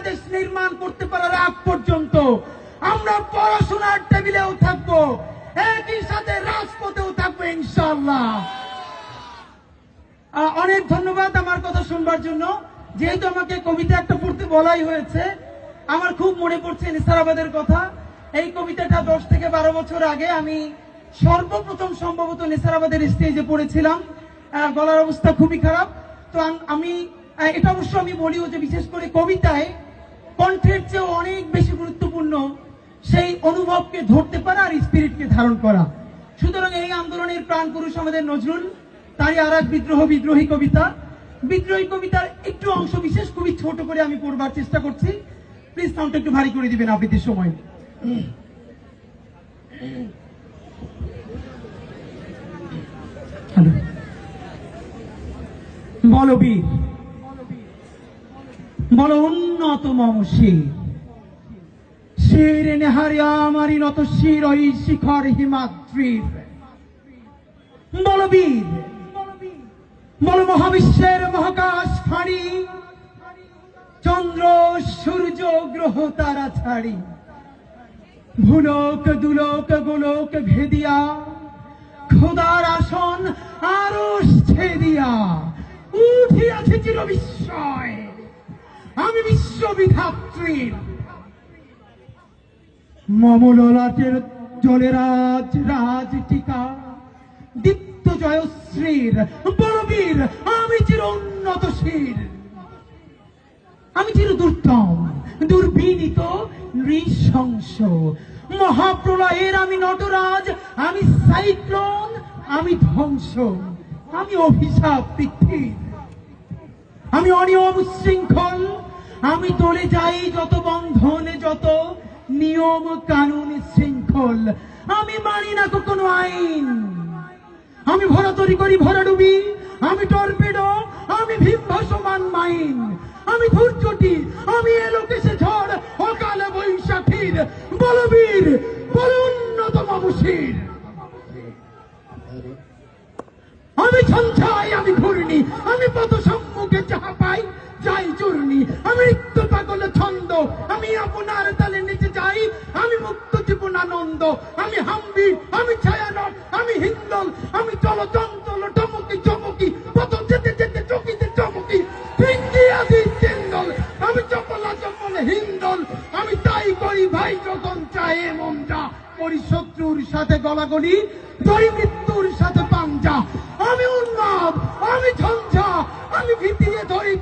বাংলাদেশ নির্মাণ করতে পারার আগ পর্যন্ত আমরা পড়াশোনার টেবিলেও থাকবো, একই সাথে রাজপথেও থাকবো ইনশাআল্লাহ। অনেক ধন্যবাদ আমার কথা শুনবার জন্য। যেহেতু আমাকে কবিতা একটা পড়তে বলাই হয়েছে, আমার খুব মনে পড়ছে নিসারাবাদের কথা। এই কবিতাটা 10 থেকে 12 বছর আগে আমি সর্বপ্রথম সম্ভবত নিসারাবাদের স্টেজে পড়েছিলাম। গলার অবস্থা খুবই খারাপ। তো আমি এটা অবশ্য আমি বলিও যে বিশেষ করে কবিতায় কণ্ঠের চেয়ে অনেক বেশি গুরুত্বপূর্ণ সেই অনুভবকে ধরতে পারা আর স্পিরিটকে ধারণ করা। সুতরাং এই আন্দোলনের প্রাণ পুরুষ আমাদের নজরুল, তারই আর এক বিদ্রোহী কবিতা। বিদ্রোহী কবিতার একটু অংশ বিশেষ খুবই ছোট করে আমি পড়বার চেষ্টা করছি। প্লিজ সাউন্ডটা একটু ভারী করে দিবেন আবৃত্তির সময়। বলো বীর, বলো উন্নত মম শির, শির নেহারি আমারি নত শির ওই শিখর হিমাদ্রির। বলো বীর, বলো মহাবিশ্বের মহাকাশ ফাঁড়ি, চন্দ্র সূর্য গ্রহ তারা ছাড়ি, ভুলোক দুলোক গোলোক ভেদিয়া, খোদার আসন আরশ ছেদিয়া উঠিয়াছে চির বিস্ময় আমি বিশ্ববিধাত্রীর। মমললাটের জলেরাজ রাজ টিকা দীপ্ত জয়শ্রীর। বলবীর আমি চির উন্নত শির, আমি চির দুর্দম দুর্বিনীত নৃশংস, মহাপ্রলয়ের আমি নটরাজ, আমি সাইক্লোন, আমি ধ্বংস, আমি অভিশাপ পৃথিবীর, আমি অনিয়ম শৃঙ্খল, আমি তোলে যাই যত বন্ধন যত নিয়ম কানুন শৃঙ্খল, আমি মানি না কখনো আইন, আমি ভরা তরি করি ভরা ডুবি, আমি টর্পেডো, আমি ভীম ভাসমান মাইন, আমি ধূর্যটি, আমি এলোকেশে ঝড় অকালে বৈশাখীর। বলবীর বল উন্নত মামুষীর, আমি ঝঞ্ঝাই, আমি ঘূর্ণি, আমি পথ সম্মুখে যাহা পাই যাই চূর্ণি, আমি রিক্ত পাগল ছন্দ, আমি আপনার তালে নিচে যাই, আমি মুক্ত জীবনানন্দ, আমি হাম্বি, আমি ছায়ানট, আমি হিন্দল, আমি চলচঞ্চল টমকি চমকি, পথ যেতে যেতে চকিতে চমকি, হিন্দল, আমি চপলা চপল হিন্দল, আমি তাই করি ভাই যখন চায়ে মনটা, করি শত্রুর সাথে গলাগলি, ধরি মৃত্যুর সাথে পাঞ্জা, আমি উন্মাদ, আমি ঝঞ্ঝা, আমি ভিতিয়ে ধরি